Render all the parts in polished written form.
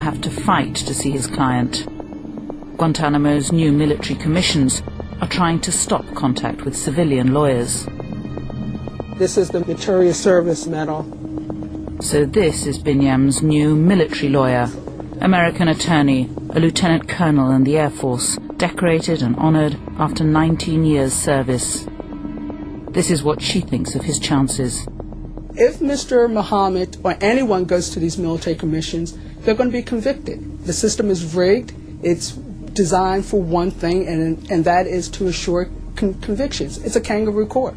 have to fight to see his client. Guantanamo's new military commissions are trying to stop contact with civilian lawyers. This is the Meritorious Service Medal. So this is Binyam's new military lawyer, American attorney, a lieutenant colonel in the Air Force, decorated and honored after 19 years' service. This is what she thinks of his chances. If Mr. Muhammad or anyone goes to these military commissions, they're going to be convicted. The system is rigged. It's designed for one thing, and that is to assure convictions. It's a kangaroo court.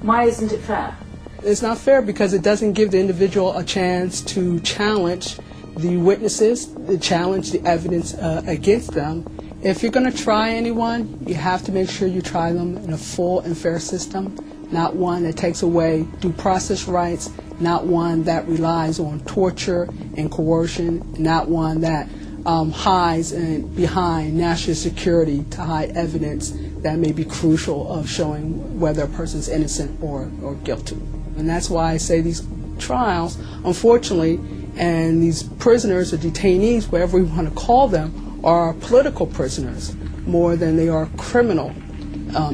Why isn't it fair? It's not fair because it doesn't give the individual a chance to challenge the witnesses, to challenge the evidence against them. If you're going to try anyone, you have to make sure you try them in a full and fair system, not one that takes away due process rights, not one that relies on torture and coercion, not one that hides behind national security to hide evidence that may be crucial of showing whether a person's innocent or guilty. And that's why I say these trials, unfortunately, and these prisoners or detainees, whatever we want to call them, are political prisoners more than they are criminal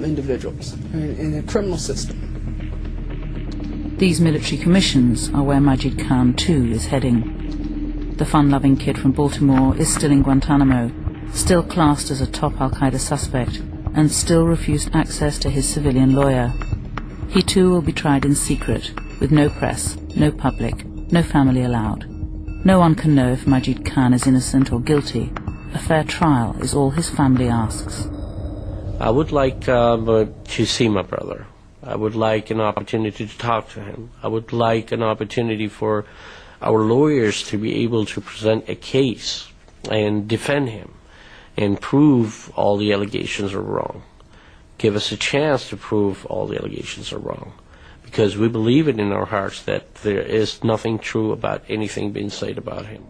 individuals in a criminal system. These military commissions are where Majid Khan too is heading. The fun-loving kid from Baltimore is still in Guantanamo, still classed as a top Al-Qaeda suspect, and still refused access to his civilian lawyer. He too will be tried in secret, with no press, no public, no family allowed. No one can know if Majid Khan is innocent or guilty. A fair trial is all his family asks. I would like to see my brother. I would like an opportunity to talk to him. I would like an opportunity for our lawyers to be able to present a case and defend him and prove all the allegations are wrong. Give us a chance to prove all the allegations are wrong, because we believe it in our hearts that there is nothing true about anything being said about him.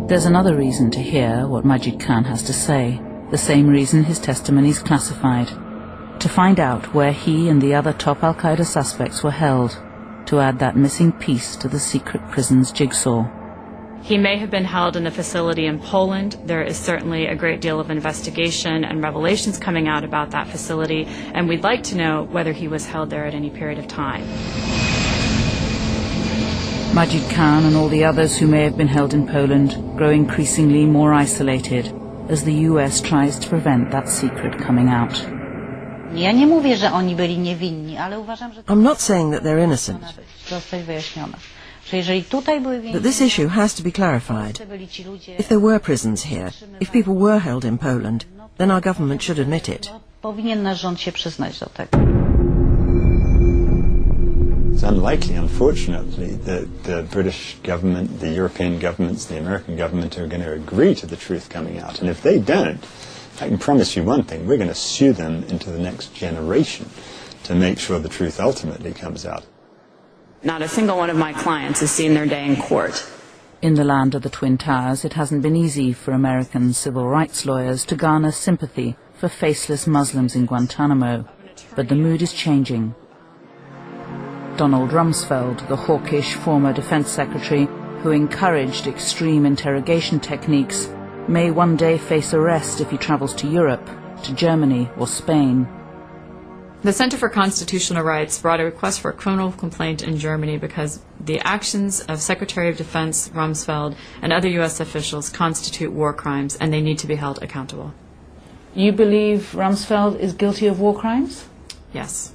There's another reason to hear what Majid Khan has to say, the same reason his testimony is classified: to find out where he and the other top Al-Qaeda suspects were held, to add that missing piece to the secret prison's jigsaw. He may have been held in a facility in Poland. There is certainly a great deal of investigation and revelations coming out about that facility, and we'd like to know whether he was held there at any period of time. Majid Khan and all the others who may have been held in Poland grow increasingly more isolated as the US tries to prevent that secret coming out. I'm not saying that they're innocent, but this issue has to be clarified. If there were prisons here, if people were held in Poland, then our government should admit it. It's unlikely, unfortunately, that the British government, the European governments, the American government are going to agree to the truth coming out. And if they don't, I can promise you one thing: we're going to sue them into the next generation to make sure the truth ultimately comes out. Not a single one of my clients has seen their day in court. In the land of the Twin Towers, it hasn't been easy for American civil rights lawyers to garner sympathy for faceless Muslims in Guantanamo, but the mood is changing. Donald Rumsfeld, the hawkish former defense secretary who encouraged extreme interrogation techniques, may one day face arrest if he travels to Europe, to Germany or Spain. The Center for Constitutional Rights brought a request for a criminal complaint in Germany because the actions of Secretary of Defense Rumsfeld and other U.S. officials constitute war crimes, and they need to be held accountable. You believe Rumsfeld is guilty of war crimes? Yes.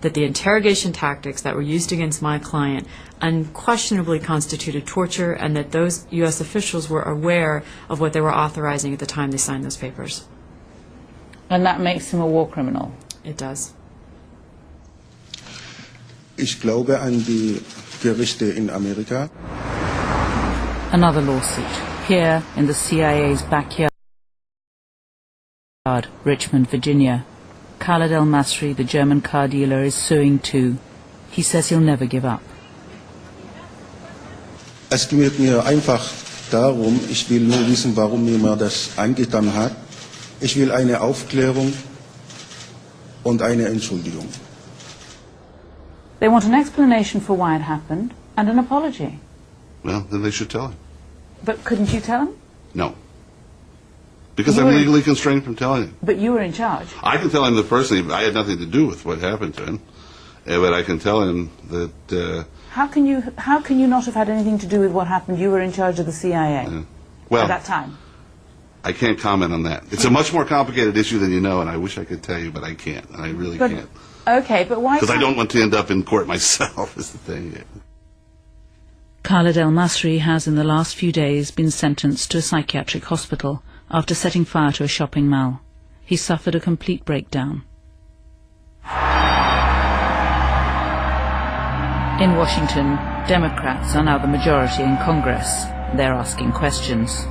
That the interrogation tactics that were used against my client unquestionably constituted torture, and that those U.S. officials were aware of what they were authorizing at the time they signed those papers. And that makes him a war criminal? It does. Ich glaube an die Gerichte in Amerika. Another lawsuit, here in the CIA's backyard, Richmond, Virginia. Khaled El-Masri, the German car dealer, is suing too. He says he'll never give up. Es geht mir einfach darum, ich will nur wissen, warum mir das angetan hat. Ich will eine Aufklärung und eine Entschuldigung. They want an explanation for why it happened and an apology. Well, then they should tell him. But couldn't you tell him? No. Because You I'm were- legally constrained from telling him. But you were in charge. I can tell him that personally, I had nothing to do with what happened to him, but I can tell him that. How can you not have had anything to do with what happened? You were in charge of the CIA Well, at that time. I can't comment on that. It's a much more complicated issue than you know, and I wish I could tell you, but I can't. And I really can't. Okay, but why? Because I don't want to end up in court myself, is the thing. Khaled El Masri has in the last few days been sentenced to a psychiatric hospital after setting fire to a shopping mall. He suffered a complete breakdown. In Washington, Democrats are now the majority in Congress. They're asking questions.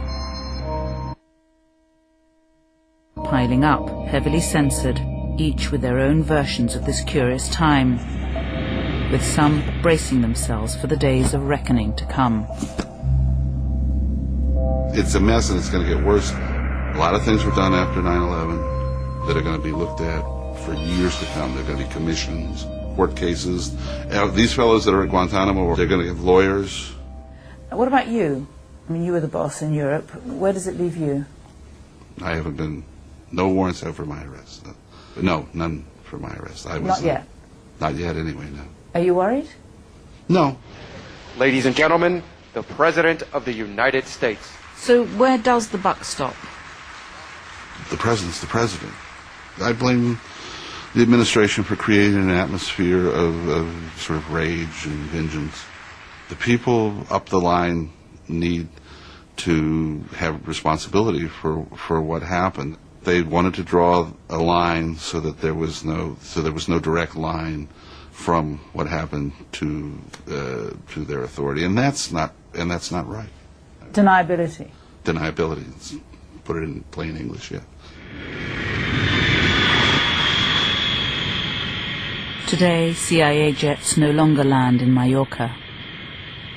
Piling up, heavily censored, each with their own versions of this curious time, with some bracing themselves for the days of reckoning to come. It's a mess, and it's going to get worse. A lot of things were done after 9/11 that are going to be looked at for years to come. There are going to be commissions, court cases. These fellows that are at Guantanamo, they're going to have lawyers. What about you? I mean, you were the boss in Europe. Where does it leave you? I haven't been, no warrants out for my arrest. No, none for my arrest. Not yet. Not yet, anyway, no. Are you worried? No. Ladies and gentlemen, the President of the United States. So where does the buck stop? The president's the president. I blame the administration for creating an atmosphere of sort of rage and vengeance. The people up the line need to have responsibility for what happened. They wanted to draw a line so that there was no direct line from what happened to their authority, and that's not right. Deniability. Deniability. Let's put it in plain English, yeah. Today, CIA jets no longer land in Mallorca.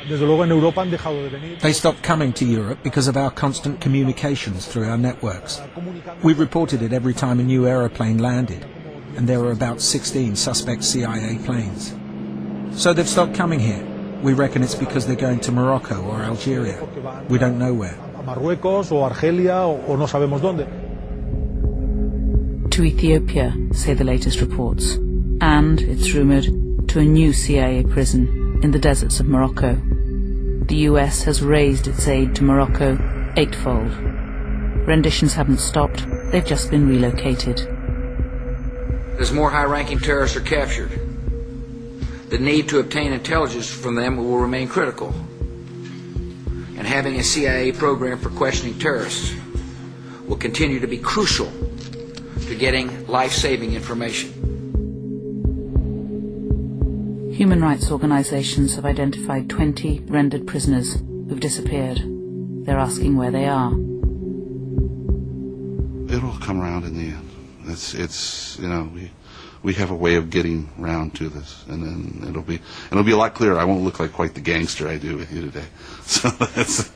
They stopped coming to Europe because of our constant communications through our networks. We reported it every time a new aeroplane landed, and there were about 16 suspect CIA planes. So they've stopped coming here. We reckon it's because they're going to Morocco or Algeria. We don't know where. To Ethiopia, say the latest reports. And, it's rumoured, to a new CIA prison in the deserts of Morocco. The US has raised its aid to Morocco eightfold. Renditions haven't stopped, they've just been relocated. As more high-ranking terrorists are captured, the need to obtain intelligence from them will remain critical. And having a CIA program for questioning terrorists will continue to be crucial to getting life-saving information. Human rights organizations have identified 20 rendered prisoners who've disappeared. They're asking where they are. It'll come around in the end. It's you know, we have a way of getting round to this, and then it'll be a lot clearer. I won't look like quite the gangster I do with you today. So that's